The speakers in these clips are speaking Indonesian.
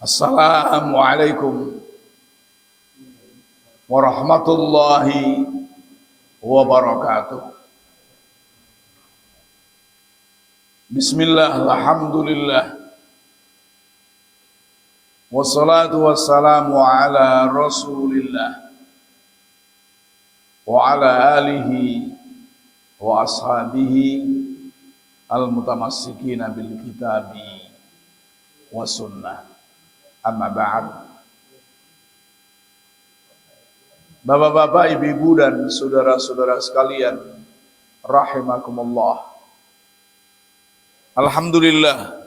Assalamualaikum warahmatullahi wabarakatuh. Bismillah, alhamdulillah, wassalatu wassalamu ala rasulillah wa ala alihi wa ashabihi al-mutamassikina bil kitabi wa sunnah. Amma ba'd. Bapak-bapak, ibu-ibu dan saudara-saudara sekalian, rahimakumullah. Alhamdulillah,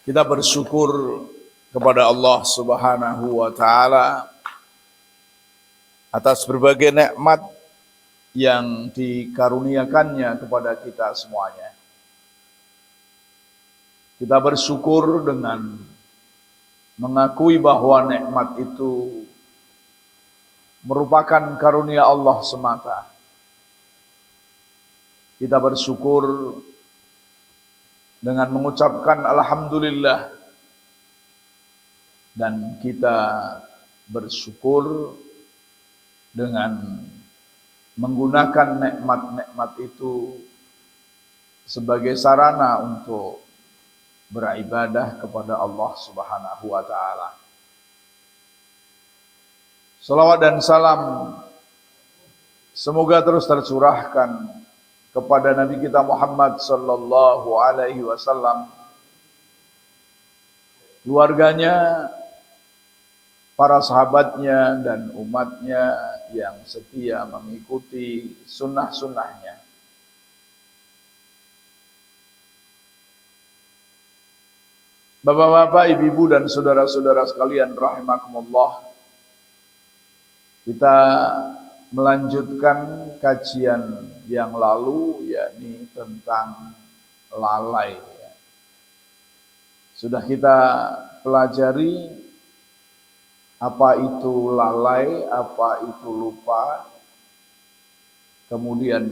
kita bersyukur kepada Allah Subhanahu wa taala atas berbagai nikmat yang dikaruniakannya kepada kita semuanya. Kita bersyukur dengan mengakui bahwa nikmat itu merupakan karunia Allah semata. Kita bersyukur dengan mengucapkan alhamdulillah, dan kita bersyukur dengan menggunakan nikmat-nikmat itu sebagai sarana untuk beribadah kepada Allah Subhanahu wa taala. Salawat dan salam semoga terus tercurahkan kepada Nabi kita Muhammad sallallahu alaihi wasallam, keluarganya, para sahabatnya dan umatnya yang setia mengikuti sunnah-sunnahnya. Bapak-bapak, ibu-ibu dan saudara-saudara sekalian rahimakumullah, kita melanjutkan kajian yang lalu, yakni tentang lalai. Sudah kita pelajari apa itu lalai, apa itu lupa, kemudian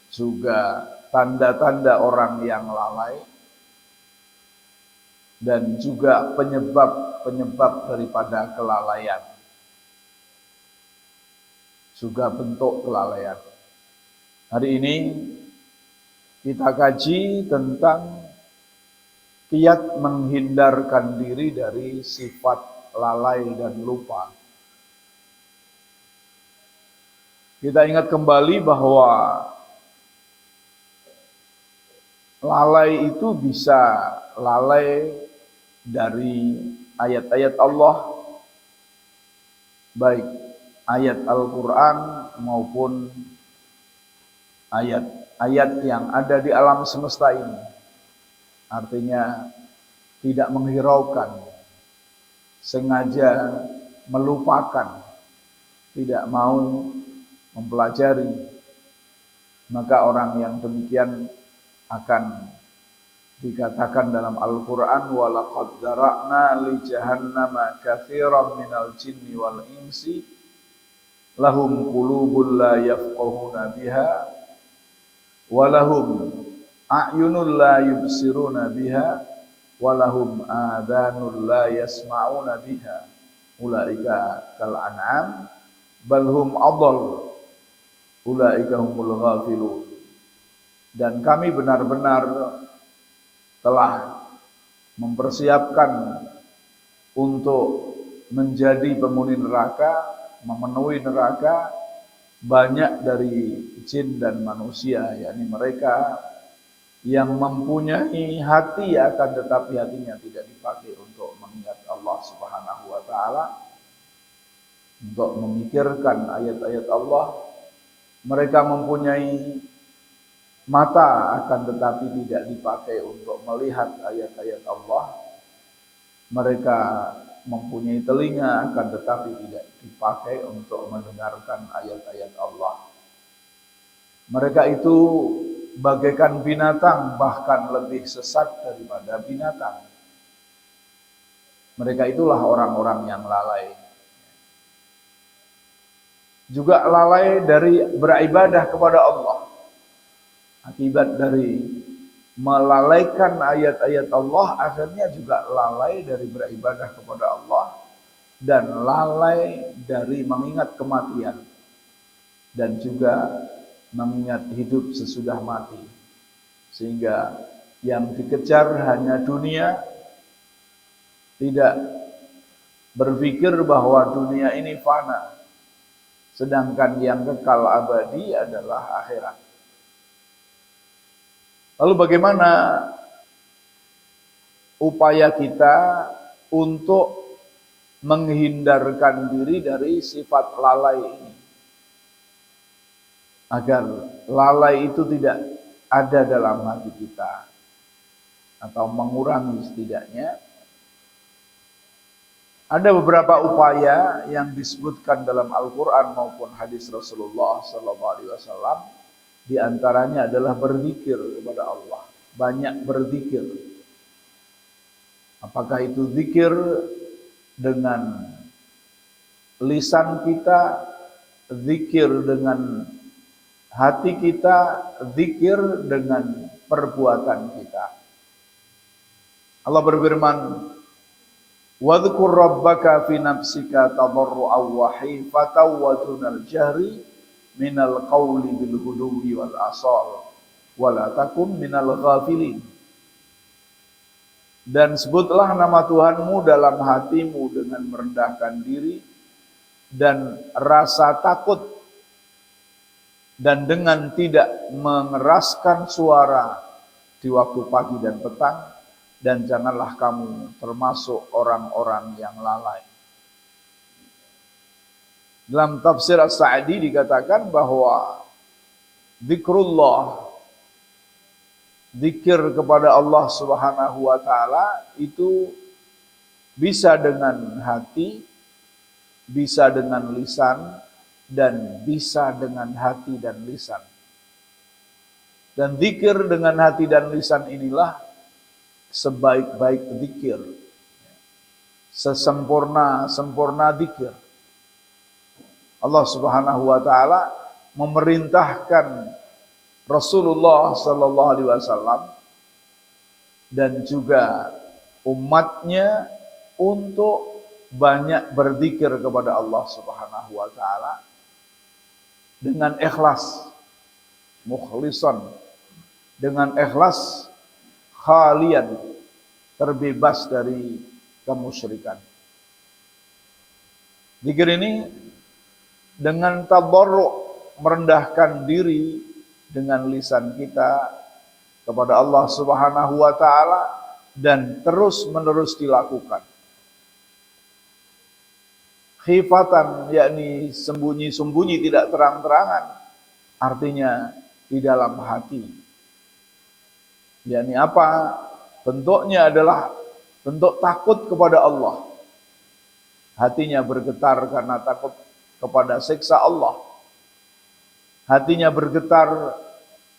juga tanda-tanda orang yang lalai, dan juga penyebab daripada kelalaian, juga bentuk kelalaian. Hari ini kita kaji tentang kiat menghindarkan diri dari sifat lalai dan lupa. Kita ingat kembali bahwa lalai itu bisa lalai dari ayat-ayat Allah, baik ayat Al-Quran maupun ayat-ayat yang ada di alam semesta ini. Artinya tidak menghiraukan, sengaja melupakan, tidak mau mempelajari, maka orang yang demikian akan dikatakan dalam Al-Quran, وَلَقَدْ ذَرَأْنَا لِجَهَنَّمَ كَثِيرًا مِنَ الْجِنِّ وَالْإِنسِ لَهُمْ قُلُوبٌ لَا يَفْقَهُونَ بِهَا وَلَهُمْ أَعْيُنٌ لَا يُبْصِرُونَ بِهَا وَلَهُمْ آذَانٌ لَا يَسْمَعُونَ بِهَا أُولَئِكَ كَالْأَنْعَامِ بَلْ هُمْ أَضَلُّ أُولَئِكَ هُمُ الْغَافِلُونَ. Dan kami benar-benar telah mempersiapkan untuk menjadi penghuni neraka, memenuhi neraka banyak dari jin dan manusia, yakni mereka yang mempunyai hati akan tetapi hatinya tidak dipakai untuk mengingat Allah Subhanahu wa taala, untuk memikirkan ayat-ayat Allah. Mereka mempunyai mata akan tetapi tidak dipakai untuk melihat ayat-ayat Allah. Mereka mempunyai telinga akan tetapi tidak dipakai untuk mendengarkan ayat-ayat Allah. Mereka itu bagaikan binatang, bahkan lebih sesat daripada binatang. Mereka itulah orang-orang yang lalai. Juga lalai dari beribadah kepada Allah. Akibat dari melalaikan ayat-ayat Allah, akhirnya juga lalai dari beribadah kepada Allah dan lalai dari mengingat kematian dan juga mengingat hidup sesudah mati. Sehingga yang dikejar hanya dunia, tidak berpikir bahwa dunia ini fana, sedangkan yang kekal abadi adalah akhirat. Lalu bagaimana upaya kita untuk menghindarkan diri dari sifat lalai ini, agar lalai itu tidak ada dalam hati kita, atau mengurangi setidaknya? Ada beberapa upaya yang disebutkan dalam Al-Quran maupun hadis Rasulullah SAW. Di antaranya adalah berzikir kepada Allah, banyak berzikir. Apakah itu zikir dengan lisan kita, zikir dengan hati kita, zikir dengan perbuatan kita. Allah berfirman, "Wadhkur rabbaka fi nafsika tadarru'an wa khifatan wa dunal jahri minal qawli bil ghudwi wal asal wa la takum minal ghafilin." Dan sebutlah nama Tuhanmu dalam hatimu dengan merendahkan diri dan rasa takut, dan dengan tidak mengeraskan suara di waktu pagi dan petang, dan janganlah kamu termasuk orang-orang yang lalai. Dalam tafsir As-Sa'di dikatakan bahwa zikrullah, zikir kepada Allah Subhanahu wa taala itu bisa dengan hati, bisa dengan lisan, dan bisa dengan hati dan lisan. Dan zikir dengan hati dan lisan inilah sebaik-baik zikir, sesempurna zikir. Allah Subhanahu wa taala memerintahkan Rasulullah sallallahu alaihi wasallam dan juga umatnya untuk banyak berzikir kepada Allah Subhanahu wa taala dengan ikhlas, mukhlisan, dengan ikhlas, khalian, terbebas dari kemusyrikan. Zikir ini dengan tadarru', merendahkan diri dengan lisan kita kepada Allah Subhanahu wa taala dan terus-menerus dilakukan. Khifatan, yakni sembunyi-sembunyi, tidak terang-terangan, artinya di dalam hati. Yakni apa? Bentuknya adalah bentuk takut kepada Allah. Hatinya bergetar karena takut kepada siksa Allah. Hatinya bergetar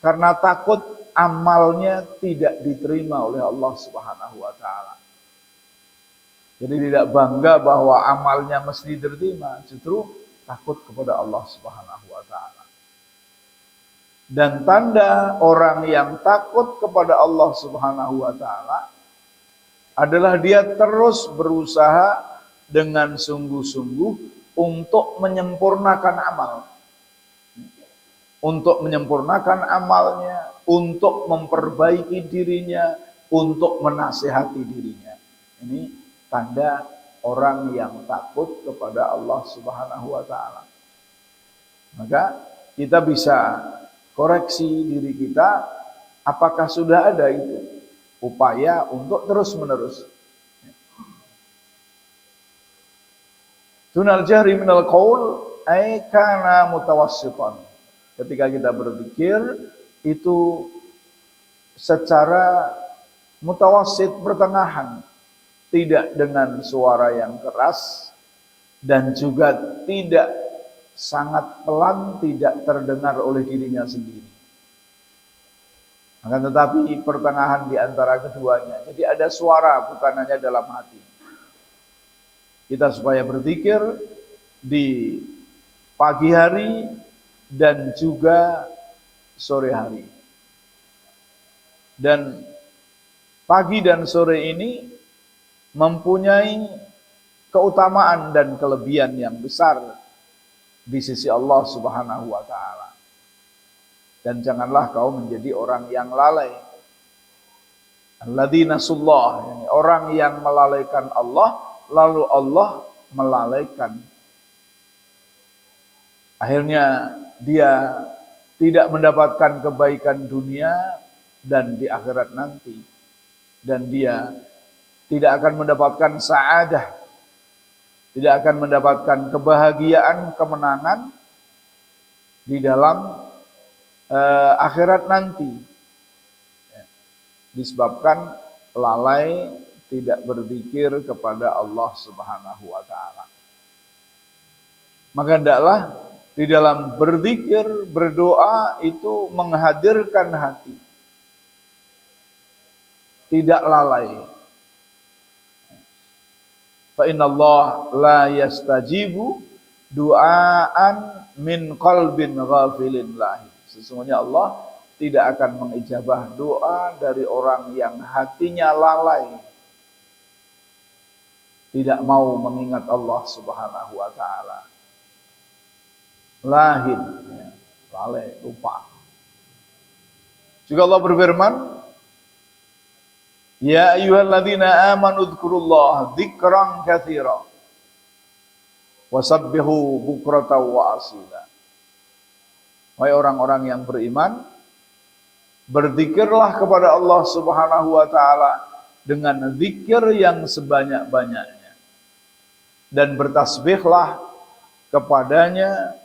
karena takut amalnya tidak diterima oleh Allah Subhanahu wa taala. Jadi tidak bangga bahwa amalnya mesti diterima, justru takut kepada Allah Subhanahu wa taala. Dan tanda orang yang takut kepada Allah Subhanahu wa taala adalah dia terus berusaha dengan sungguh-sungguh untuk menyempurnakan amal. Untuk menyempurnakan amalnya, untuk memperbaiki dirinya, untuk menasihati dirinya. Ini tanda orang yang takut kepada Allah Subhanahu wa taala. Maka kita bisa koreksi diri kita, apakah sudah ada itu upaya untuk terus-menerus. Dunal jahri minal qaul ay kana mutawassitan. Ketika kita berzikir itu secara mutawassit, pertengahan, tidak dengan suara yang keras dan juga tidak sangat pelan, tidak terdengar oleh dirinya sendiri. Akan tetapi pertengahan di antara keduanya. Jadi ada suara, bukan hanya dalam hati. Kita supaya berzikir di pagi hari dan juga sore hari. Dan pagi dan sore ini mempunyai keutamaan dan kelebihan yang besar di sisi Allah Subhanahu wa taala. Dan janganlah kau menjadi orang yang lalai. Alladzina sullah, orang yang melalaikan Allah, lalu Allah melalaikan. Akhirnya dia tidak mendapatkan kebaikan dunia dan di akhirat nanti. Dan dia tidak akan mendapatkan sa'adah, tidak akan mendapatkan kebahagiaan, kemenangan di dalam akhirat nanti. Disebabkan lalai tidak berzikir kepada Allah Subhanahu wa taala. Maka hendaklah di dalam berzikir, berdoa itu menghadirkan hati. Tidak lalai. Fa innallaha la yastajibu du'aan min qalbin ghafilin lahi. Sesungguhnya Allah tidak akan mengijabah doa dari orang yang hatinya lalai, tidak mau mengingat Allah Subhanahu wa taala. Lahin, ya, lalai, lupa. Juga Allah berfirman, ya ayyuhalladzina amanu dzkurullaha dzikran katsira wasabbihu bukratan wa asila. Wahai orang-orang yang beriman, berzikirlah kepada Allah Subhanahu wa taala dengan zikir yang sebanyak-banyaknya. Dan bertasbihlah kepadanya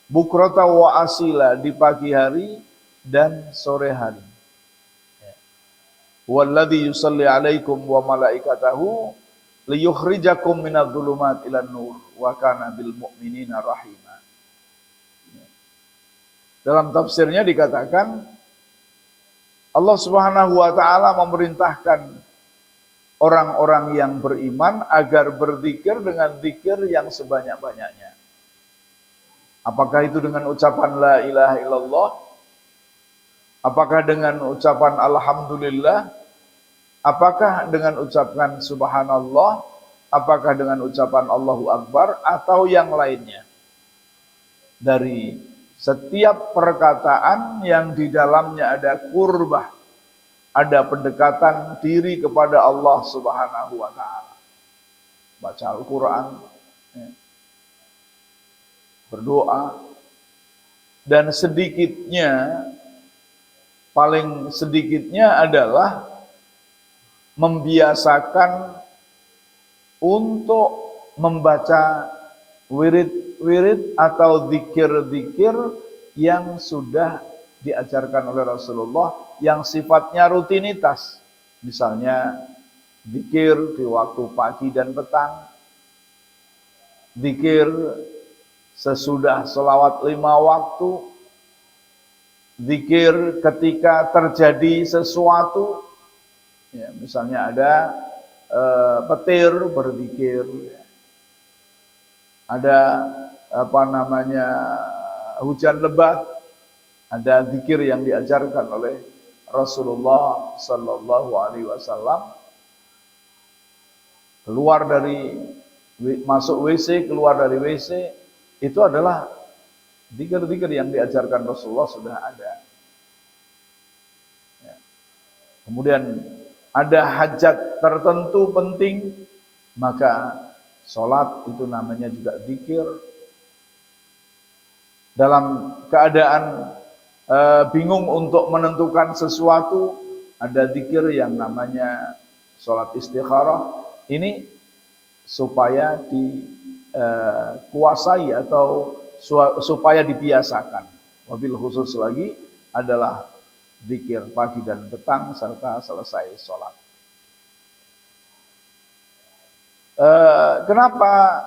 bukratan wa asila di pagi hari dan sore hari. Walladzi yusalli 'alaikum wa malaikatahu liyukhrijakum minadh-dhulumati ilan nur wa kana bil mu'minina rahima. Dalam tafsirnya dikatakan Allah Subhanahu wa taala memerintahkan orang-orang yang beriman agar berzikir dengan zikir yang sebanyak-banyaknya. Apakah itu dengan ucapan la ilaha illallah? Apakah dengan ucapan alhamdulillah? Apakah dengan ucapan subhanallah? Apakah dengan ucapan Allahu Akbar atau yang lainnya? Dari setiap perkataan yang di dalamnya ada qurbah, ada pendekatan diri kepada Allah Subhanahu wa taala. Baca Al-Qur'an, ya, berdoa, dan paling sedikitnya adalah membiasakan untuk membaca wirid atau zikir-zikir yang sudah diajarkan oleh Rasulullah yang sifatnya rutinitas. Misalnya zikir di waktu pagi dan petang, zikir sesudah sholawat 5 waktu, zikir ketika terjadi sesuatu, ya, misalnya ada petir berzikir, ada hujan lebat, ada zikir yang diajarkan oleh Rasulullah Sallallahu Alaihi Wasallam. Masuk WC, keluar dari WC, itu adalah zikir-zikir yang diajarkan Rasulullah sudah ada. Ya. Kemudian ada hajat tertentu penting, maka sholat itu namanya juga zikir. Dalam keadaan bingung untuk menentukan sesuatu, ada zikir yang namanya sholat istikharah. Ini supaya dikuasai atau supaya dibiasakan. Wabil khusus lagi adalah zikir pagi dan petang serta selesai sholat. Kenapa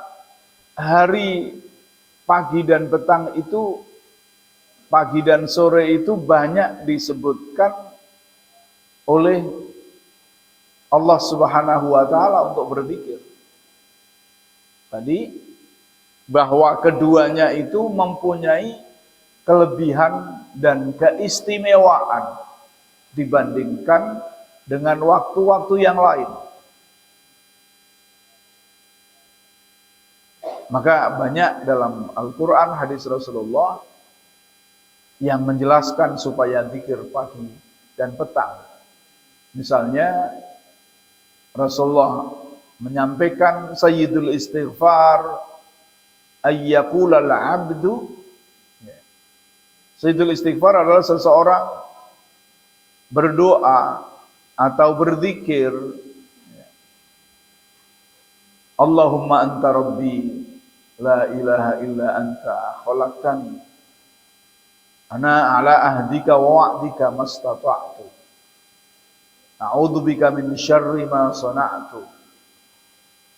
hari pagi dan petang itu, pagi dan sore itu banyak disebutkan oleh Allah Subhanahu wa taala untuk berzikir? Tadi bahwa keduanya itu mempunyai kelebihan dan keistimewaan dibandingkan dengan waktu-waktu yang lain. Maka banyak dalam Al-Quran, hadis Rasulullah yang menjelaskan supaya zikir pagi dan petang. Misalnya Rasulullah menyampaikan sayyidul istighfar ayyaqulal abdu. Sayyidul istighfar adalah seseorang berdoa atau berzikir, Allahumma anta rabbi la ilaha illa anta khalaqtani ana ala ahdika wa wa'dika mastata'tu a'udzubika min syarri ma sana'tu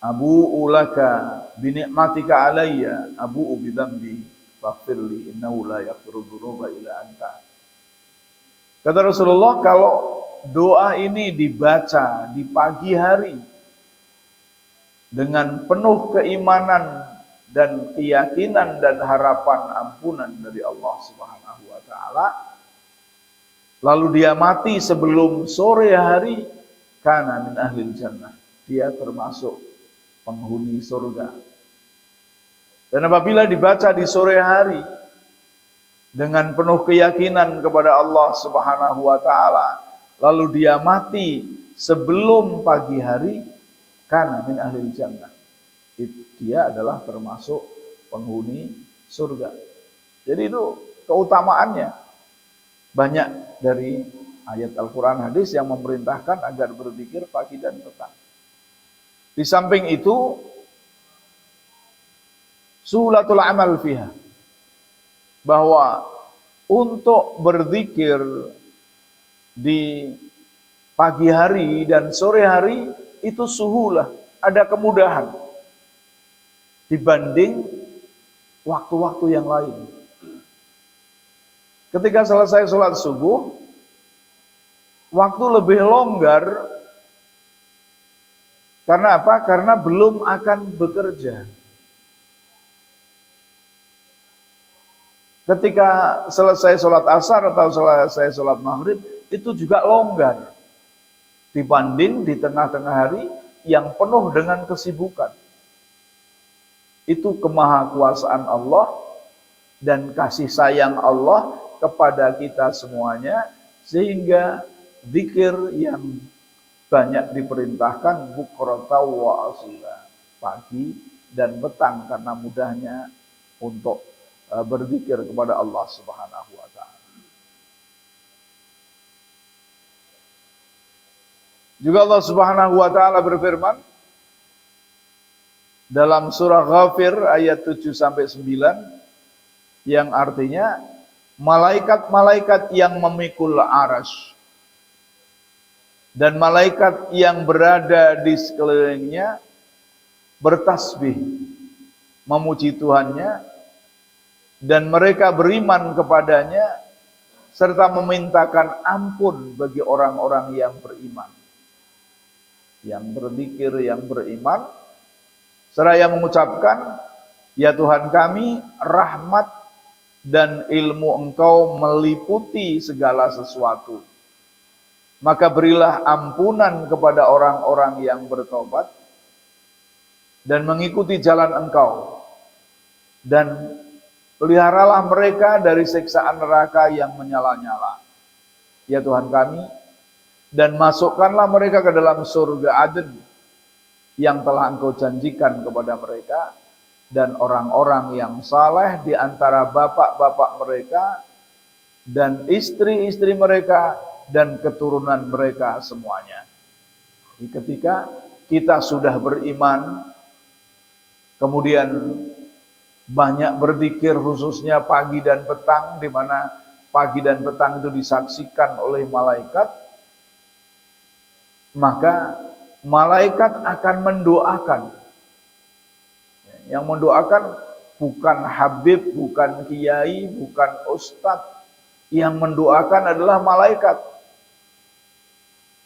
abu'u laka bi ni'matika alayya abu'u bi dzambi faghfirli innahu la yaghfiru dzunuba illa anta. Kata Rasulullah, kalau doa ini dibaca di pagi hari dengan penuh keimanan dan keyakinan dan harapan ampunan dari Allah Subhanahu wa taala, lalu dia mati sebelum sore hari, kana min ahlil jannah, dia termasuk penghuni surga. Dan apabila dibaca di sore hari dengan penuh keyakinan kepada Allah Subhanahu wa taala, lalu dia mati sebelum pagi hari, kana min ahlil jannah, dia adalah termasuk penghuni surga. Jadi itu keutamaannya. Banyak dari ayat Al-Quran, hadis yang memerintahkan agar berzikir pagi dan petang. Di samping itu, suhulatul amal fiha, bahwa untuk berzikir di pagi hari dan sore hari itu suhulah, ada kemudahan dibanding waktu-waktu yang lain. Ketika selesai sholat subuh, waktu lebih longgar. Karena apa? Karena belum akan bekerja. Ketika selesai sholat asar atau selesai sholat maghrib, itu juga longgar dibanding di tengah-tengah hari yang penuh dengan kesibukan. Itu kemahakuasaan Allah dan kasih sayang Allah kepada kita semuanya, sehingga zikir yang banyak diperintahkan bukrata wa asila, pagi dan petang, karena mudahnya untuk berzikir kepada Allah Subhanahu wa taala. Juga Allah Subhanahu wa taala berfirman dalam surah Ghafir ayat 7 sampai 9 yang artinya malaikat-malaikat yang memikul arasy dan malaikat yang berada di sekelilingnya bertasbih memuji Tuhannya, dan mereka beriman kepadanya serta memintakan ampun bagi orang-orang yang beriman, yang berzikir, yang beriman, seraya mengucapkan, ya Tuhan kami, rahmat dan ilmu Engkau meliputi segala sesuatu. Maka berilah ampunan kepada orang-orang yang bertobat dan mengikuti jalan Engkau, dan peliharalah mereka dari siksaan neraka yang menyala-nyala, ya Tuhan kami, dan masukkanlah mereka ke dalam surga Aden yang telah Engkau janjikan kepada mereka dan orang-orang yang saleh di antara bapak-bapak mereka dan istri-istri mereka dan keturunan mereka semuanya. Jadi ketika kita sudah beriman, kemudian banyak berzikir khususnya pagi dan petang, di mana pagi dan petang itu disaksikan oleh malaikat, maka malaikat akan mendoakan. Yang mendoakan bukan habib, bukan kiai, bukan ustadz. Yang mendoakan adalah malaikat,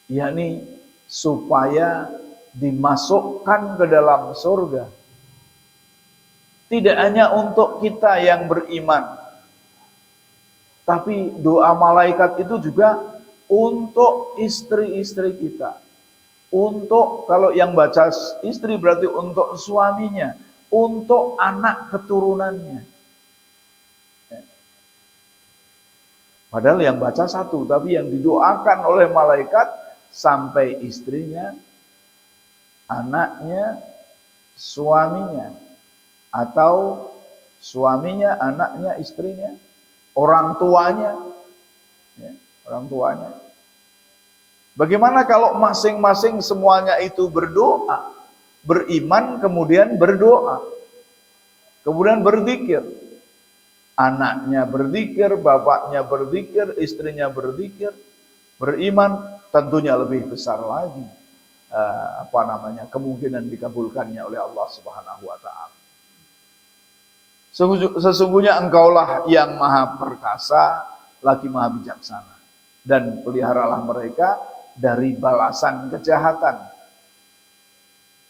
yakni supaya dimasukkan ke dalam surga. Tidak hanya untuk kita yang beriman, tapi doa malaikat itu juga untuk istri-istri kita. Untuk, kalau yang baca istri berarti untuk suaminya, untuk anak keturunannya. Padahal yang baca satu, tapi yang didoakan oleh malaikat sampai istrinya, anaknya, suaminya, atau suaminya, anaknya, istrinya, orang tuanya, ya, orang tuanya. Bagaimana kalau masing-masing semuanya itu berdoa, beriman, kemudian berdoa, kemudian berzikir, anaknya berzikir, bapaknya berzikir, istrinya berzikir, beriman, tentunya lebih besar lagi kemungkinan dikabulkannya oleh Allah Subhanahu wa taala. Sesungguhnya engkaulah yang maha perkasa, lagi maha bijaksana, dan peliharalah mereka dari balasan kejahatan.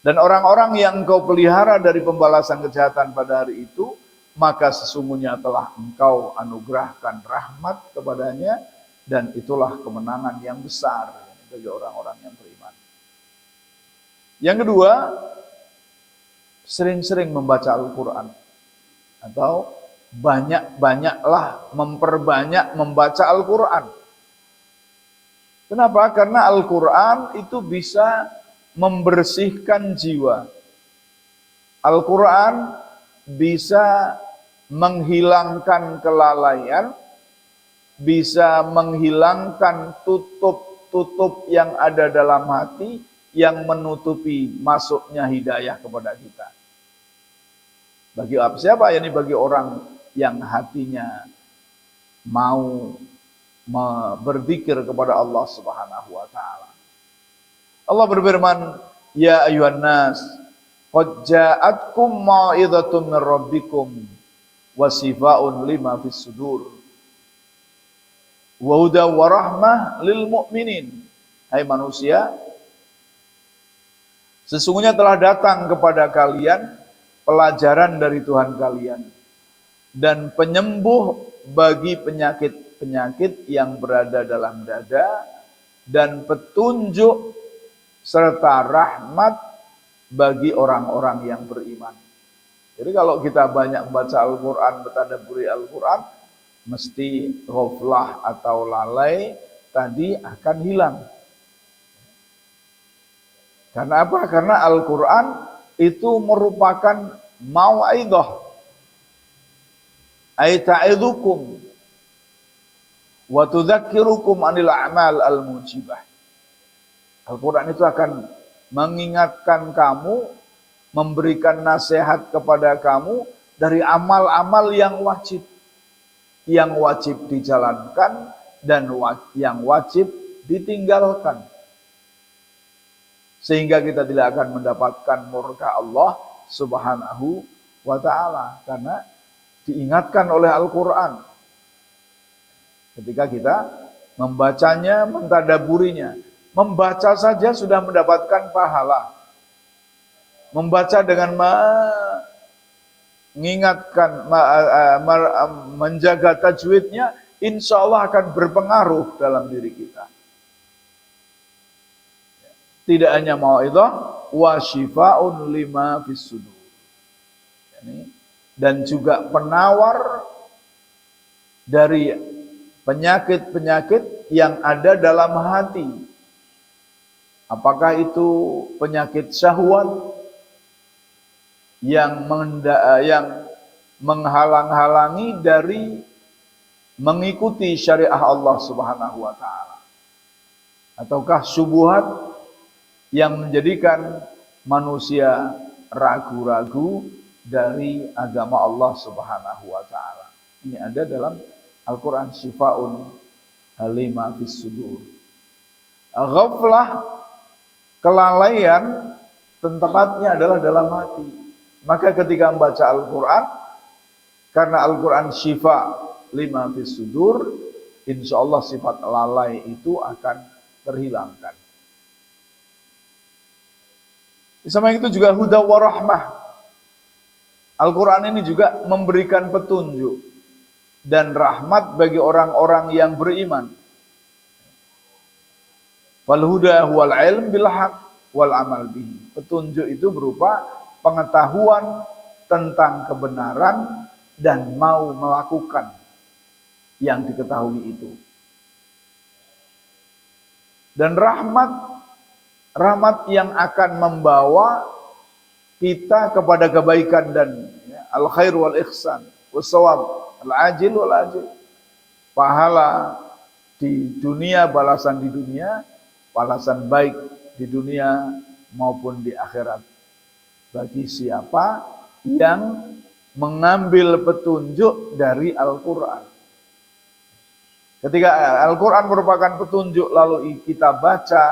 Dan orang-orang yang engkau pelihara dari pembalasan kejahatan pada hari itu, maka sesungguhnya telah engkau anugerahkan rahmat kepadanya, dan itulah kemenangan yang besar bagi orang-orang yang beriman. Yang kedua, sering-sering membaca Al-Quran, atau banyak-banyaklah memperbanyak membaca Al-Quran. Kenapa? Karena Al-Quran itu bisa membersihkan jiwa. Al-Quran bisa menghilangkan kelalaian, bisa menghilangkan tutup-tutup yang ada dalam hati yang menutupi masuknya hidayah kepada kita. Bagi siapa? Ini bagi orang yang hatinya mau berzikir kepada Allah Subhanahu wa taala. Allah berfirman, "Ya ayyuhan nas, qad ja'atkum mau'izatun min rabbikum wa shifaa'un lima fis sudur wa hudan wa rahmah lil mu'minin." Hai manusia, sesungguhnya telah datang kepada kalian pelajaran dari Tuhan kalian dan penyembuh bagi penyakit-penyakit yang berada dalam dada, dan petunjuk serta rahmat bagi orang-orang yang beriman. Jadi kalau kita banyak membaca Al-Quran, bertadabburi Al-Quran, mesti ghaflah atau lalai tadi akan hilang. Karena apa? Karena Al-Quran itu merupakan mau'idhah, ay ta'idhukum wa tudzakirukum anil a'mal al-mujibah. Al-Quran itu akan mengingatkan kamu, memberikan nasihat kepada kamu dari amal-amal yang wajib dijalankan dan yang wajib ditinggalkan. Sehingga kita tidak akan mendapatkan murka Allah Subhanahu wa ta'ala, karena diingatkan oleh Al-Quran. Ketika kita membacanya, mentadaburinya, membaca saja sudah mendapatkan pahala. Membaca dengan mengingatkan, menjaga tajwidnya, insya Allah akan berpengaruh dalam diri kita. Tidak hanya mau'izah, wa shifaa'un lima fis sudur. Dan juga penawar dari penyakit-penyakit yang ada dalam hati. Apakah itu penyakit syahwat yang menghalang-halangi dari mengikuti syariah Allah Subhanahu wa taala, ataukah syubhat yang menjadikan manusia ragu-ragu dari agama Allah Subhanahu wa taala. Ini ada dalam Al-Quran, Shifaa'un lima fis sudur. Ghaflah, kelalaian, tempatnya adalah dalam hati. Maka ketika membaca Al-Quran, karena Al-Quran syifa lima fis sudur, insya Allah sifat lalai itu akan terhilangkan. Di samping itu juga huda wa rahmah. Al-Quran ini juga memberikan petunjuk dan rahmat bagi orang-orang yang beriman. Wal huda huwal ilm bil haq wal amal bihi. Petunjuk itu berupa pengetahuan tentang kebenaran dan mau melakukan yang diketahui itu. Dan rahmat yang akan membawa kita kepada kebaikan dan al khair wal ihsan wasawab al ajil wal ajil. Pahala di dunia, balasan di dunia, balasan baik di dunia maupun di akhirat bagi siapa yang mengambil petunjuk dari Al-Quran. Ketika Al-Quran merupakan petunjuk lalu kita baca,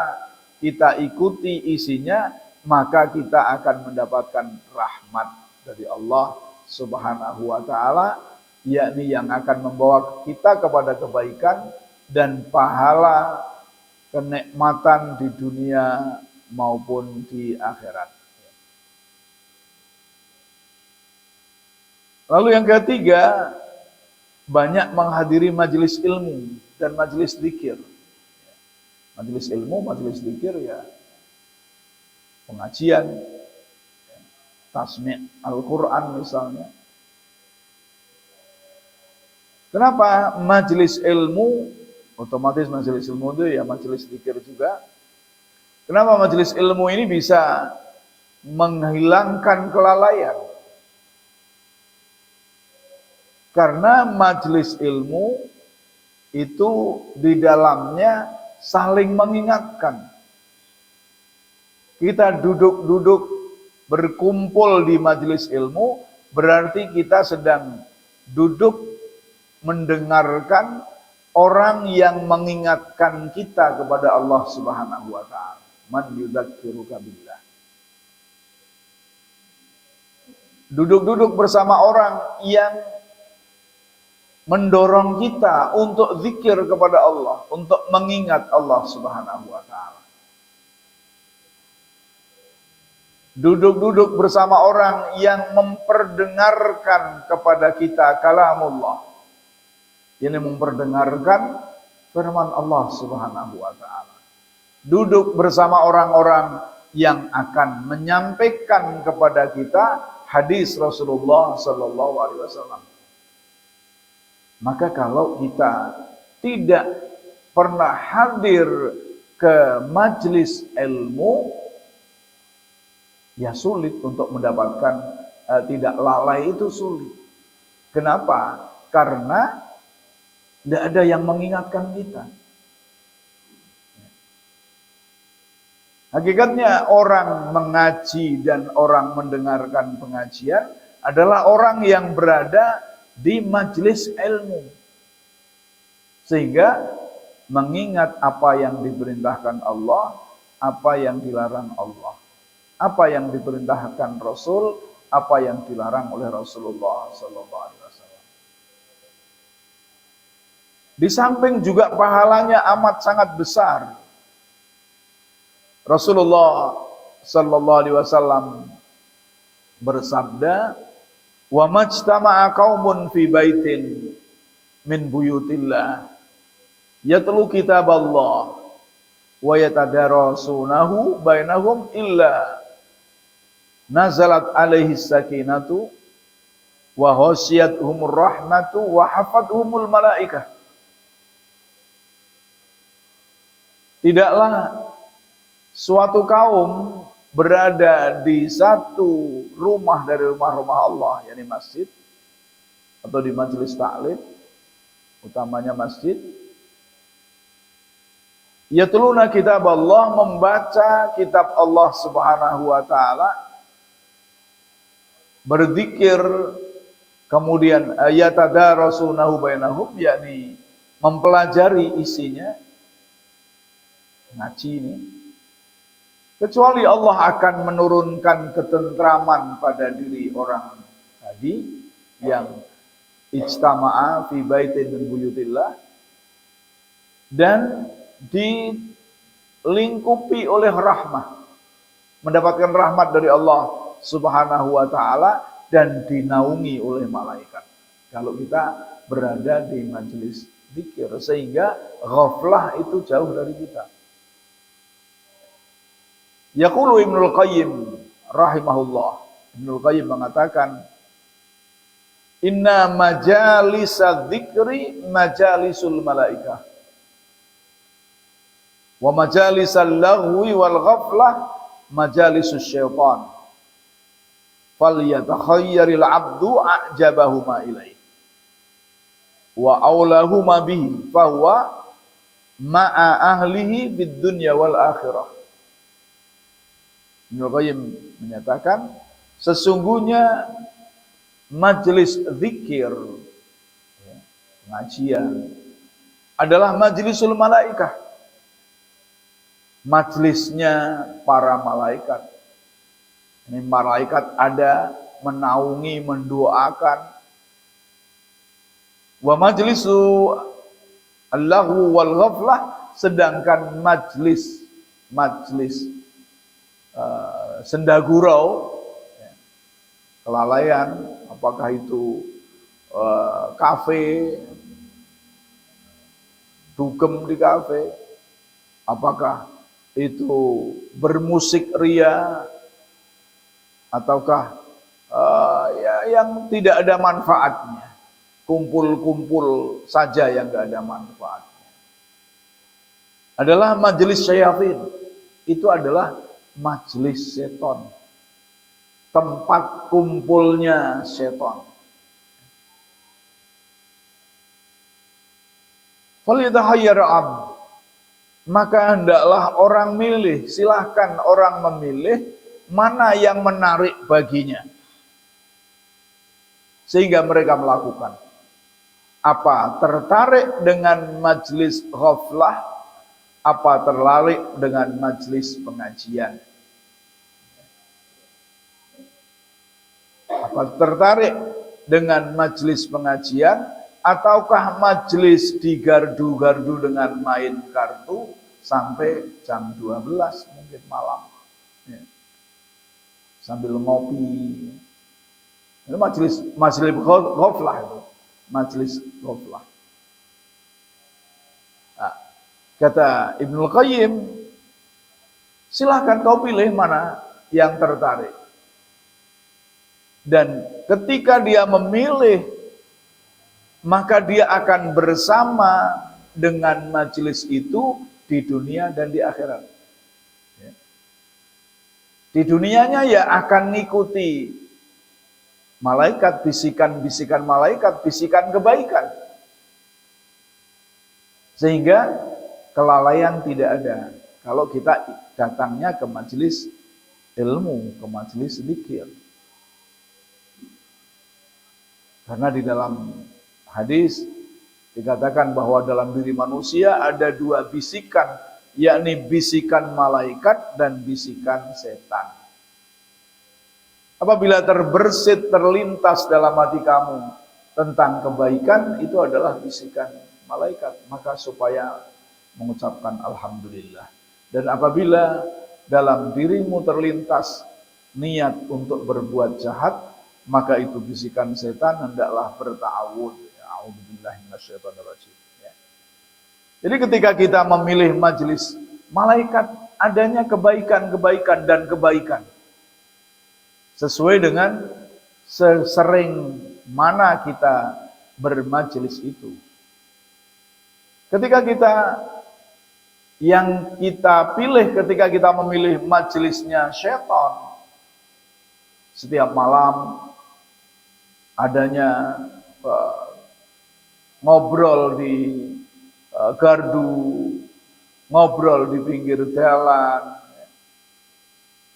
kita ikuti isinya, maka kita akan mendapatkan rahmat dari Allah Subhanahu wa ta'ala, yakni yang akan membawa kita kepada kebaikan dan pahala kenikmatan di dunia maupun di akhirat. Lalu yang ketiga, banyak menghadiri majelis ilmu dan majelis zikir. Majelis ilmu, majelis zikir ya pengajian, tasmi' Al-Quran misalnya. Kenapa majelis ilmu? Otomatis majelis ilmu itu ya majelis zikir juga. Kenapa majelis ilmu ini bisa menghilangkan kelalaian? Karena majelis ilmu itu di dalamnya saling mengingatkan. Kita duduk-duduk berkumpul di majelis ilmu, berarti kita sedang duduk mendengarkan orang yang mengingatkan kita kepada Allah Subhanahu wa ta'ala. Man yudzakiruka billah. Duduk-duduk bersama orang yang mendorong kita untuk zikir kepada Allah, untuk mengingat Allah Subhanahu wa ta'ala. Duduk-duduk bersama orang yang memperdengarkan kepada kita kalamullah. Ini memperdengarkan firman Allah Subhanahu wa ta'ala. Duduk bersama orang-orang yang akan menyampaikan kepada kita hadis Rasulullah sallallahu alaihi wasallam. Maka kalau kita tidak pernah hadir ke majelis ilmu, ya sulit untuk mendapatkan tidak lalai itu sulit. Kenapa? Karena tidak ada yang mengingatkan kita. Hakikatnya orang mengaji dan orang mendengarkan pengajian adalah orang yang berada di majelis ilmu. Sehingga mengingat apa yang diperintahkan Allah, apa yang dilarang Allah. Apa yang diperintahkan Rasul, apa yang dilarang oleh Rasulullah sallallahu alaihi wasallam. Di samping juga pahalanya amat sangat besar. Rasulullah sallallahu alaihi wasallam bersabda, "Wa majtama'a qaumun fi baitin min buyutillah yatlu kitaballah wa yatadarasunahu bainahum illa nazalat alaihi sakinatu wa ghasyiyatuhumur rahmatu wa hafathumul malaikah." Tidaklah suatu kaum berada di satu rumah dari rumah-rumah Allah, yakni masjid atau di majelis taklim, utamanya masjid. Yatluna kitab Allah, membaca kitab Allah Subhanahu wa ta'ala, berzikir, kemudian yatadarasunahu bainahum, yakni mempelajari isinya, ngaji ini. Kecuali Allah akan menurunkan ketentraman pada diri orang tadi yang ijtama'a fi baitin min buyutillah dan dilingkupi oleh rahmah, mendapatkan rahmat dari Allah Subhanahu wa ta'ala dan dinaungi oleh malaikat. Kalau kita berada di majelis zikir, sehingga ghaflah itu jauh dari kita. Yaqulu Ibnul Qayyim rahimahullah. Ibnul Qayyim mengatakan, inna majalisa dzikri majalisul malaikah wa majalisal lahwi wal ghaflah majalisus syaitan. Falyatakhayyaril abdu a'jabahuma ilaih wa aulahuma bihi fahuwa ma'a ahlihi bid dunya wal akhirah. Ibnu Qayyim menyatakan, sesungguhnya majelis zikir, pengajian adalah majlisul malaikah, majelisnya para malaikat. Ini malaikat ada menaungi, mendoakan. Wa majlisu allahu wal ghaflah, sedangkan majlis sendagurau, kelalaian, apakah itu kafe, dugem di kafe, apakah itu bermusik ria, ataukah yang tidak ada manfaatnya, kumpul-kumpul saja yang tidak ada manfaatnya, adalah majelis syayatin. Itu adalah majelis seton, tempat kumpulnya seton. Falyatahayyar abd, maka hendaklah orang milih, silahkan orang memilih mana yang menarik baginya, sehingga mereka melakukan. Apa tertarik dengan majelis ghaflah, apa tertarik dengan majelis pengajian, apa tertarik dengan majelis pengajian, ataukah majelis digardu-gardu dengan main kartu sampai jam 12 mungkin malam, sambil ngopi. Itu majelis ghaflah, itu majelis ghaflah. Nah, kata Ibnul Qayyim, silahkan kau pilih mana yang tertarik. Dan ketika dia memilih, maka dia akan bersama dengan majelis itu di dunia dan di akhirat. Di dunianya ya akan ngikuti malaikat, bisikan-bisikan malaikat, bisikan kebaikan. Sehingga kelalaian tidak ada. Kalau kita datangnya ke majelis ilmu, ke majelis zikir. Karena di dalam hadis dikatakan bahwa dalam diri manusia ada dua bisikan, yakni bisikan malaikat dan bisikan setan. Apabila terbersit, terlintas dalam hati kamu tentang kebaikan, itu adalah bisikan malaikat, maka supaya mengucapkan alhamdulillah. Dan apabila dalam dirimu terlintas niat untuk berbuat jahat, maka itu bisikan setan, hendaklah berta'awud. A'udzubillahi minasyaitonirrajim. Jadi ketika kita memilih majelis malaikat, adanya kebaikan-kebaikan dan kebaikan. Sesuai dengan sesering mana kita bermajelis itu. Ketika yang kita pilih ketika kita memilih majelisnya syaitan, setiap malam adanya ngobrol di gardu, ngobrol di pinggir jalan,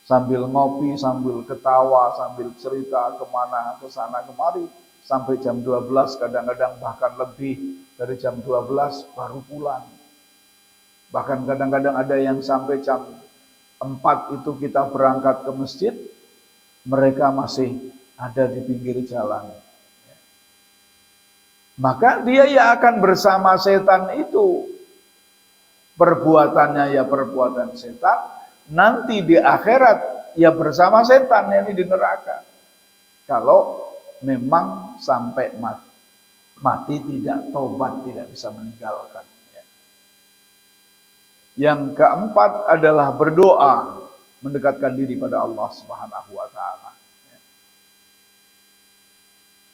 sambil ngopi, sambil ketawa, sambil cerita kemana, kesana kemari, sampai jam 12, kadang-kadang bahkan lebih dari jam 12 baru pulang. Bahkan kadang-kadang ada yang sampai jam 4 itu kita berangkat ke masjid, mereka masih ada di pinggir jalan. Maka dia ya akan bersama setan itu. Perbuatannya ya perbuatan setan. Nanti di akhirat ya bersama setan, yang di neraka. Kalau memang sampai mati tidak tobat, tidak bisa meninggalkan. Yang keempat adalah berdoa. mendekatkan diri pada Allah Subhanahu wa taala.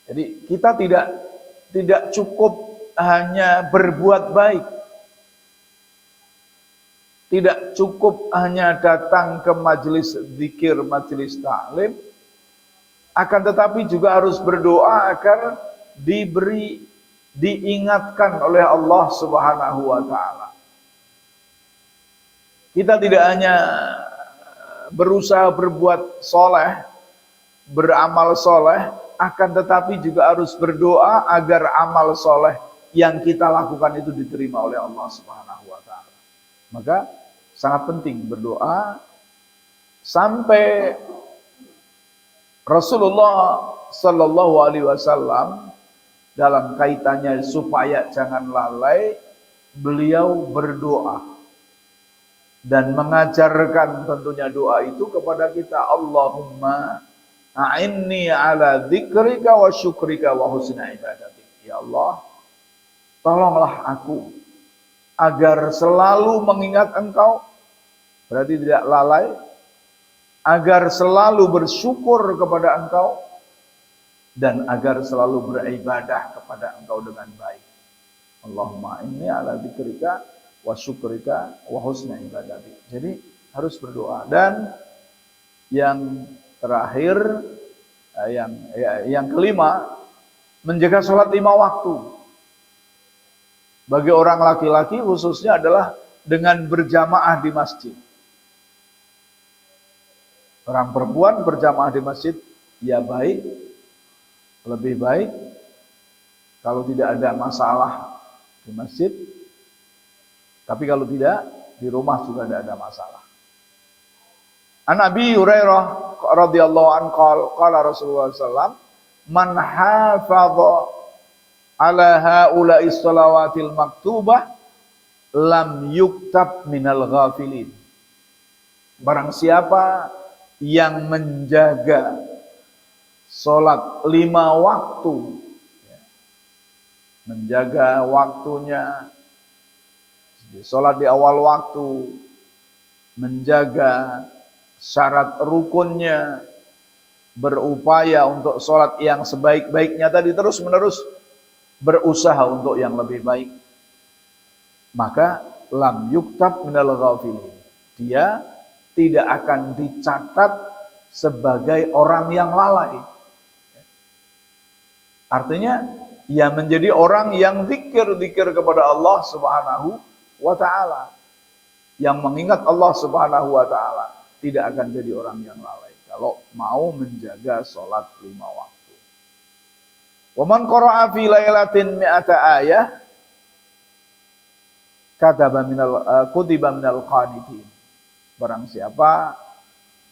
Jadi kita tidak cukup hanya berbuat baik. Tidak cukup hanya datang ke majelis zikir, majelis ta'lim, akan tetapi juga harus berdoa agar diingatkan oleh Allah Subhanahu wa taala. Kita tidak hanya berusaha berbuat soleh, beramal soleh, akan tetapi juga harus berdoa agar amal soleh yang kita lakukan itu diterima oleh Allah Subhanahu wa taala. Maka sangat penting berdoa sampai Rasulullah Sallallahu Alaihi Wasallam dalam kaitannya supaya jangan lalai, beliau berdoa dan mengajarkan tentunya doa itu kepada kita. Allahumma a'inni ala dzikrika wa syukrika wa husna ibadatik. Ya Allah, tolonglah aku agar selalu mengingat Engkau, berarti tidak lalai, agar selalu bersyukur kepada Engkau, dan agar selalu beribadah kepada Engkau dengan baik. Allahumma inni ala dzikrika wa syukrika wa husna ibadatik. Jadi harus berdoa. Dan yang terakhir, yang kelima, menjaga sholat 5 waktu. Bagi orang laki-laki khususnya adalah dengan berjamaah di masjid. Orang perempuan berjamaah di masjid, ya baik, lebih baik kalau tidak ada masalah di masjid. Tapi kalau tidak, di rumah juga tidak ada masalah. An Abi Hurairah radhiyallahu anhu qala Rasulullah sallallahu man hafadha ala haula'i shalawatil maktubah lam yuktab minal ghafilin. Barang siapa yang menjaga sholat 5 waktu, menjaga waktunya, sholat di awal waktu, menjaga syarat rukunnya, berupaya untuk sholat yang sebaik-baiknya tadi, terus menerus berusaha untuk yang lebih baik, maka lam yuktab minal ghafilin, dia tidak akan dicatat sebagai orang yang lalai. Artinya, ia menjadi orang yang zikir kepada Allah Subhanahu wa ta'ala, yang mengingat Allah Subhanahu wa ta'ala, tidak akan jadi orang yang lalai kalau mau menjaga sholat 5 waktu. Wa man qara'a fi lailatin mi'ata ayah kutiba minal qanitin. Barang siapa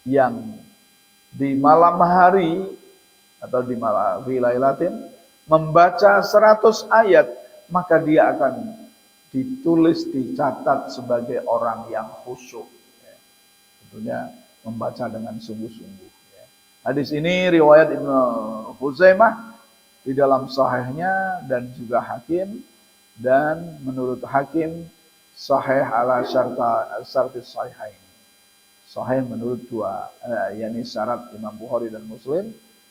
yang di malam hari atau di malam fi lailatin membaca 100 ayat, maka dia akan ditulis, dicatat sebagai orang yang khusyuk. Tentunya membaca dengan sungguh-sungguh. Hadis ini riwayat Ibnu Huzaimah di dalam sahihnya dan juga Hakim, dan menurut Hakim sahih ala syartis sahihain. Sahih menurut yakni syarat Imam Bukhari dan Muslim,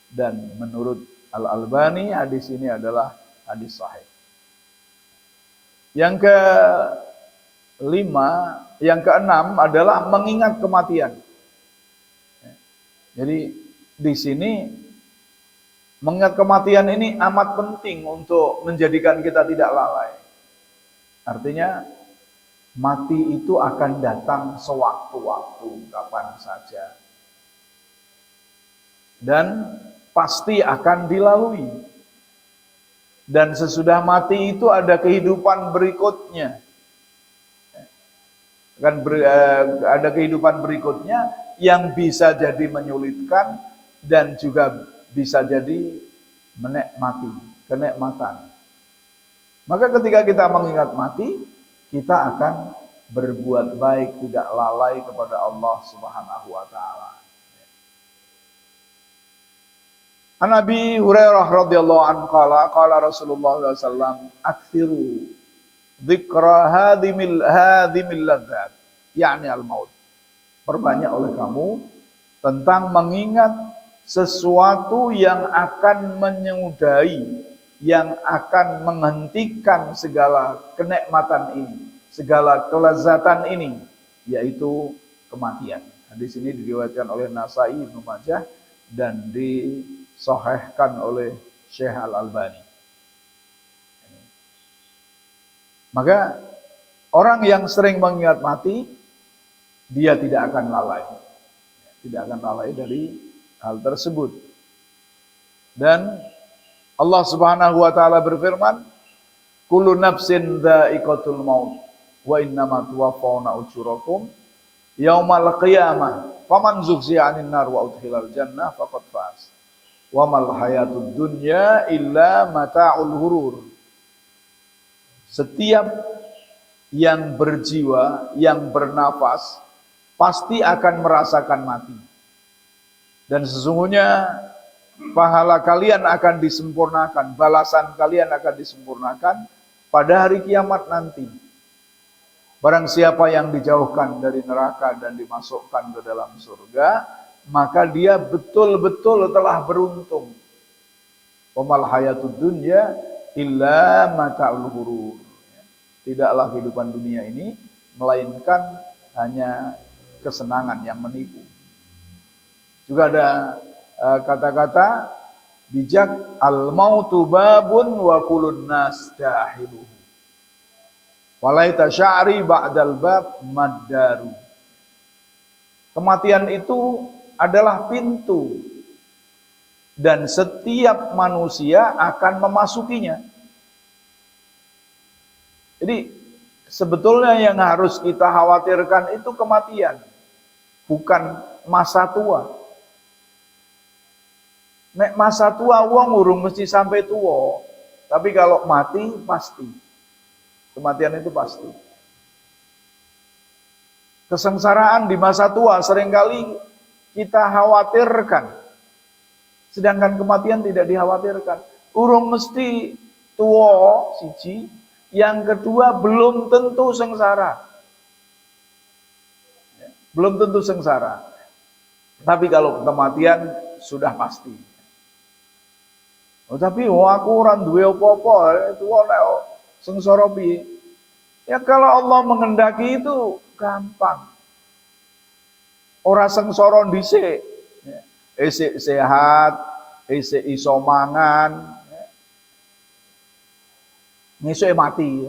dan menurut Al-Albani hadis ini adalah hadis sahih. Yang keenam adalah mengingat kematian. Jadi di sini mengingat kematian ini amat penting untuk menjadikan kita tidak lalai. Artinya mati itu akan datang sewaktu-waktu, kapan saja, dan pasti akan dilalui. Dan sesudah mati itu ada kehidupan berikutnya. Ada kehidupan berikutnya yang bisa jadi menyulitkan dan juga bisa jadi kenikmatan. Maka ketika kita mengingat mati, kita akan berbuat baik, tidak lalai kepada Allah Subhanahu wa taala. An Abi Hurairah radhiyallahu anhu qala Rasulullah sallallahu alaihi wasallam aktsiru dzikra hadimil ladzat, yakni al-maut. perbanyak oleh kamu tentang mengingat sesuatu yang akan menyudahi, yang akan menghentikan segala kenikmatan ini, segala kelezatan ini, yaitu kematian. Hadis ini diriwayatkan oleh Nasai, Ibnu Majah, dan disahihkan oleh Syekh Al-Albani. Maka orang yang sering mengingat mati, dia tidak akan lalai. Tidak akan lalai dari hal tersebut. Dan Allah Subhanahu wa taala berfirman, "Kullu nafsin dha'iqatul maut wa innama tuwaffawna ujurakum yaumal qiyamah. Faman zuhziya 'anil nar wa udkhilal jannah faqad faz. Wa mal hayatud dunya illa mata'ul ghurur." Setiap yang berjiwa, yang bernafas, pasti akan merasakan mati. Dan sesungguhnya pahala kalian akan disempurnakan, balasan kalian akan disempurnakan pada hari kiamat nanti. Barang siapa yang dijauhkan dari neraka dan dimasukkan ke dalam surga, maka dia betul-betul telah beruntung. Wamal hayatud dunya illa mata'ul ghurur. Tidaklah kehidupan dunia ini melainkan hanya kesenangan yang menipu. Juga ada kata-kata bijak, al-mautu babun wa kullun nas dahiluhu. Walaita sya'ri ba'dal bab maddaru. Kematian itu adalah pintu dan setiap manusia akan memasukinya. Jadi sebetulnya yang harus kita khawatirkan itu kematian, bukan masa tua. Nek masa tua wong urung mesti sampai tua, tapi kalau mati pasti. Kematian itu pasti. Kesengsaraan di masa tua seringkali kita khawatirkan, sedangkan kematian tidak dikhawatirkan. Urung mesti tua siji, yang kedua belum tentu sengsara. Belum tentu sengsara. Tapi kalau kematian sudah pasti. Oh, tapi aku ora duwe apa-apa, itu nek sengsara piye? Ya kalau Allah menghendaki itu gampang. Ora sengsara dhisik. Isik sehat, isik iso mangan, ngesuk mati,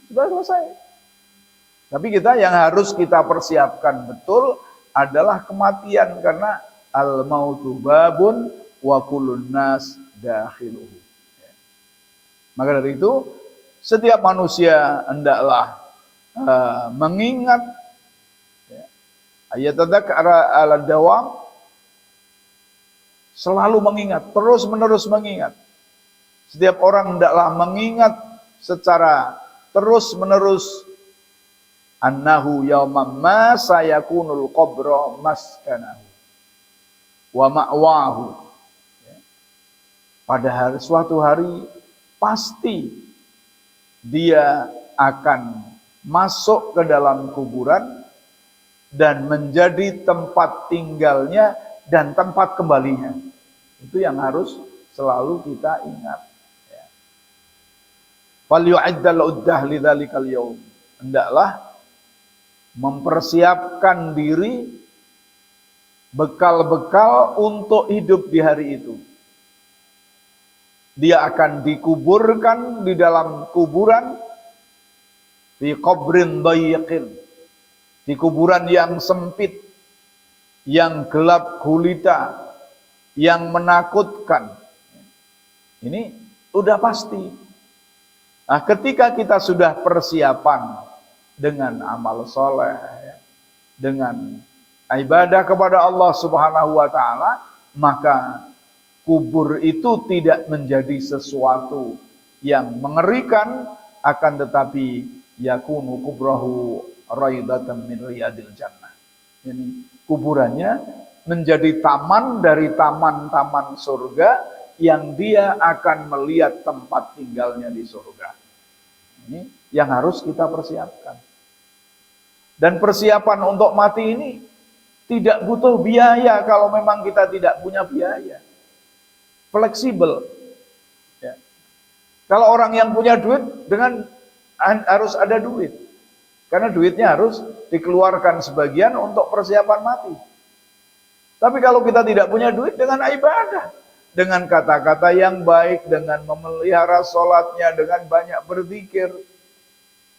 sudah selesai. Tapi kita yang harus kita persiapkan betul adalah kematian, karena al-mautu babun wa kullun nas dakhiluhu. Maka dari itu setiap manusia hendaklah mengingat ayat tadzakara ala dawam, selalu mengingat, terus menerus mengingat. Setiap orang hendaklah mengingat secara terus-menerus annahu yawman ma sayakunul qabra maskanahu wa ma'wahu. Pada suatu hari pasti dia akan masuk ke dalam kuburan dan menjadi tempat tinggalnya dan tempat kembalinya. Itu yang harus selalu kita ingat. Falyu'iddal uddah lidzalikal yaum. Hendaklah mempersiapkan diri bekal-bekal untuk hidup di hari itu. Dia akan dikuburkan di dalam kuburan fi qabrin dayiqin. Di kuburan yang sempit, yang gelap gulita, yang menakutkan. Ini udah pasti. Nah, ketika kita sudah persiapan dengan amal soleh, dengan ibadah kepada Allah Subhanahu wa taala, maka kubur itu tidak menjadi sesuatu yang mengerikan, akan tetapi yakunu kubrahu raidatan min riyadil jannah. Ini kuburannya menjadi taman dari taman-taman surga, yang dia akan melihat tempat tinggalnya di surga. Ini yang harus kita persiapkan. Dan persiapan untuk mati ini Tidak butuh biaya kalau memang kita tidak punya biaya. Fleksibel. Ya. Kalau orang yang punya duit harus ada duit. Karena duitnya harus dikeluarkan sebagian untuk persiapan mati. Tapi kalau kita tidak punya duit, dengan ibadah, dengan kata-kata yang baik, dengan memelihara sholatnya, dengan banyak berzikir,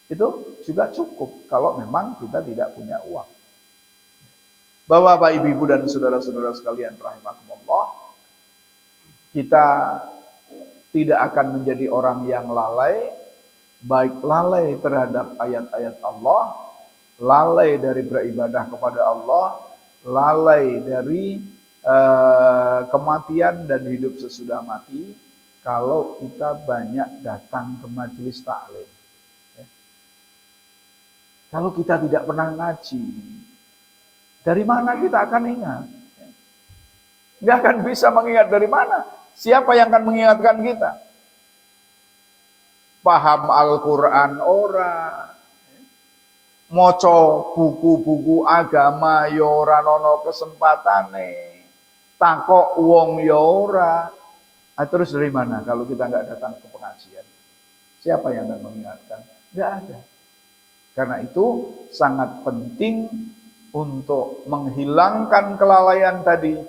itu juga cukup kalau memang kita tidak punya uang. Bapak, ibu, dan saudara-saudara sekalian rahimakumullah, kita tidak akan menjadi orang yang lalai, baik lalai terhadap ayat-ayat Allah, lalai dari beribadah kepada Allah, lalai dari kematian dan hidup sesudah mati, kalau kita banyak datang ke majelis taklim. Kalau kita tidak pernah ngaji, dari mana kita akan ingat? Nggak akan bisa mengingat dari mana. Siapa yang akan mengingatkan kita? Paham Al-Quran ora, moco buku-buku agama ya ora ana kesempatane, takok wong ya ora. Terus dari mana kalau kita nggak datang ke pengajian? Siapa yang akan mengingatkan? Nggak ada. Karena itu sangat penting untuk menghilangkan kelalaian tadi,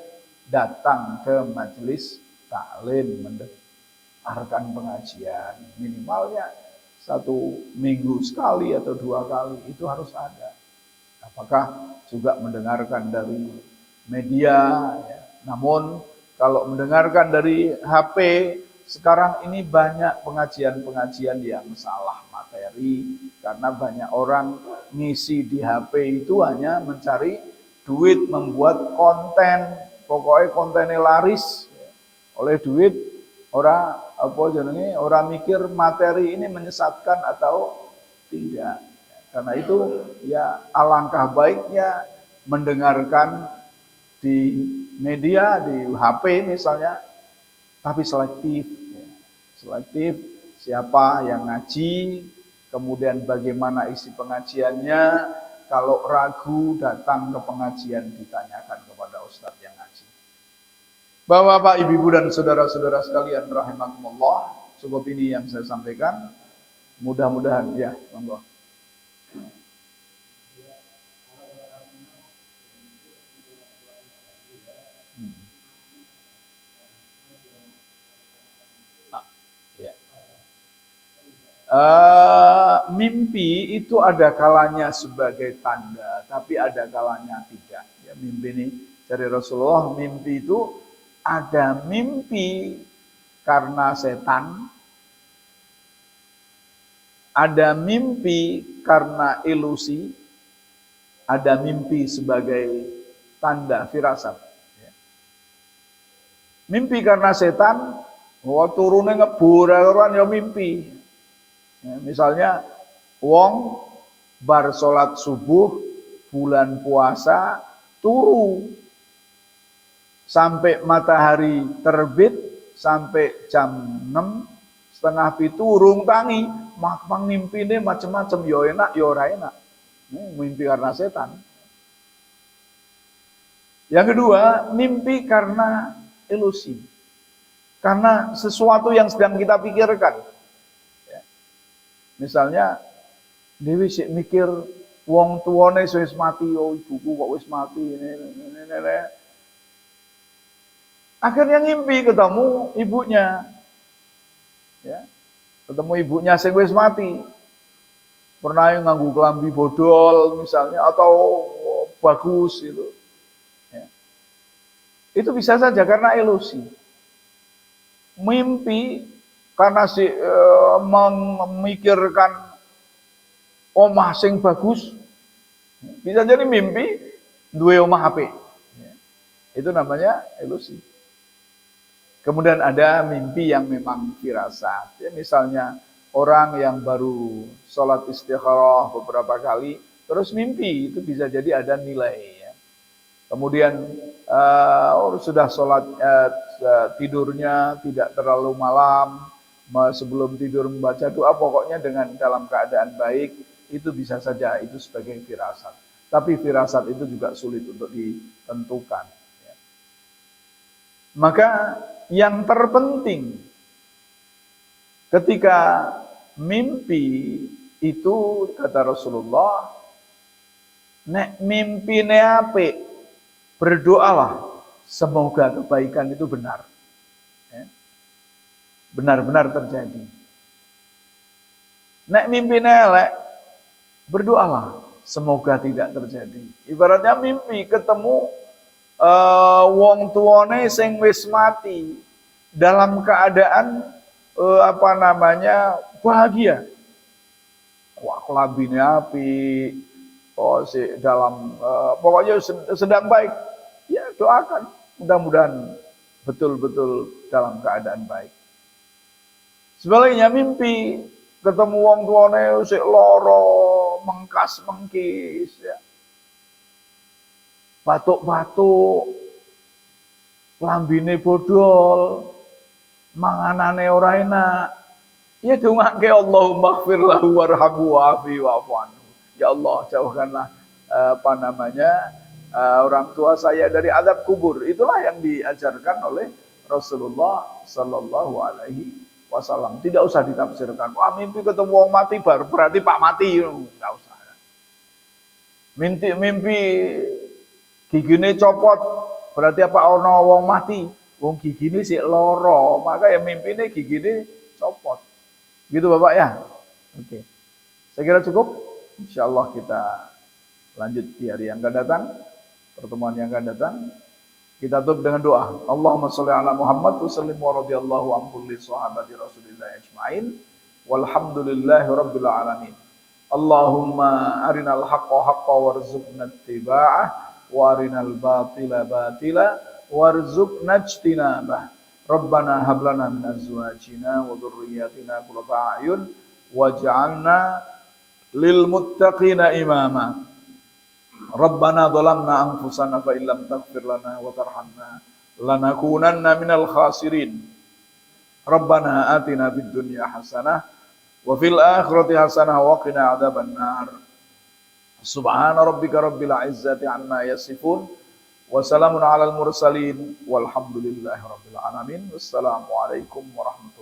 datang ke majelis taklim, mendengarkan pengajian, minimalnya 1 minggu sekali atau 2 kali itu harus ada. Apakah juga mendengarkan dari media, ya. Namun kalau mendengarkan dari HP, sekarang ini banyak pengajian-pengajian yang salah materi, karena banyak orang ngisi di HP itu hanya mencari duit, membuat konten, pokoknya kontennya laris oleh duit. Orang mikir materi ini menyesatkan atau tidak. Karena itu ya alangkah baiknya mendengarkan di media, di HP misalnya, tapi selektif. Selektif siapa yang ngaji, kemudian bagaimana isi pengajiannya. Kalau ragu, datang ke pengajian, ditanyakan kepada ustadz yang ngaji. Bapak, ibu, dan saudara-saudara sekalian rahimakumullah, cukup ini yang saya sampaikan. Mudah-mudahan ya, monggo. Mimpi itu ada kalanya sebagai tanda, tapi ada kalanya tidak. Ya, mimpi ini dari Rasulullah, mimpi itu ada mimpi karena setan, ada mimpi karena ilusi, ada mimpi sebagai tanda firasat. Ya. Mimpi karena setan, turunnya ngebur ya mimpi. Ya, misalnya wong bar sholat subuh bulan puasa turu sampai matahari terbit sampai jam 6:30 turung tangi, makmang mimpi ini macam-macam, yo enak yo ora enak. Mimpi karena setan. Yang kedua, mimpi karena ilusi, karena sesuatu yang sedang kita pikirkan. Misalnya, Dewi sik mikir wong tuane wis mati, oh ibuku kok wis mati, ini. Akhirnya ngimpi ketemu ibunya, ya, ketemu ibunya sing wis mati. Pernah nganggu kelambi bodol misalnya, atau bagus gitu. Ya. Itu bisa saja karena ilusi. Mimpi karena memikirkan omah sing bagus, bisa jadi mimpi duwe omah apik. Itu namanya ilusi. Kemudian ada mimpi yang memang firasat. Ya, misalnya orang yang baru sholat istikharah beberapa kali, terus mimpi, itu bisa jadi ada nilai. Ya. Kemudian sudah sholat, tidurnya tidak terlalu malam, sebelum tidur membaca doa, pokoknya dalam keadaan baik, itu bisa saja itu sebagai firasat. Tapi firasat itu juga sulit untuk ditentukan. Maka yang terpenting ketika mimpi itu, kata Rasulullah, nek mimpine apik, berdoalah semoga kebaikan itu benar. Benar-benar terjadi. Nek mimpine elek, berdoalah semoga tidak terjadi. Ibaratnya mimpi ketemu wong tuane sing wis mati dalam keadaan bahagia. Wah, kelambine api, dalam pokoknya sedang baik. Ya, doakan mudah-mudahan betul-betul dalam keadaan baik. Sebaliknya mimpi ketemu wong tuane sik lara, mengkas-mengkis ya. Batuk-batuk, lambine bodol, manganane ora enak. Ya dongake Allahumma ighfir lahu warhamhu wa'afi wa'fu anhu. Ya Allah, jauhkanlah orang tua saya dari azab kubur. Itulah yang diajarkan oleh Rasulullah sallallahu alaihi wasallam. Tidak usah ditafsirkan. Wah, mimpi ketemu wong mati berarti Pak mati. Enggak usah. Mimpi gigine copot, berarti apa ana wong mati? Wong gigine sik lara, maka ya mimpine gigine copot. Gitu Bapak ya? Oke. Saya kira cukup. Insyaallah kita lanjut di hari yang akan datang, pertemuan yang akan datang. Kita tutup dengan doa. Allahumma sholli ala Muhammad wa sallim wa radhiyallahu an kulli sahabati Rasulillah ajmain. Walhamdulillahi rabbil alamin. Allahumma arinal haqqa haqqa warzuqna ittiba'ah. Warinal batila batila warzuqna ijtinabah. Rabbana hab lana min azwajina wa dhurriyyatina qurrata a'yun waj'alna lil muttaqina imama. Rabbana dhalamna anfusana fa illam taghfir lana wa tarhamna lanakunanna minal khasirin. Rabbana atina fid dunya hasanah wa fil akhirati hasanah wa qina adzaban nar. Subhana rabbika rabbil izzati amma yasifun wa salamun alal mursalin walhamdulillahi rabbil alamin. Wassalamualaikum warahmatullahi wabarakatuh.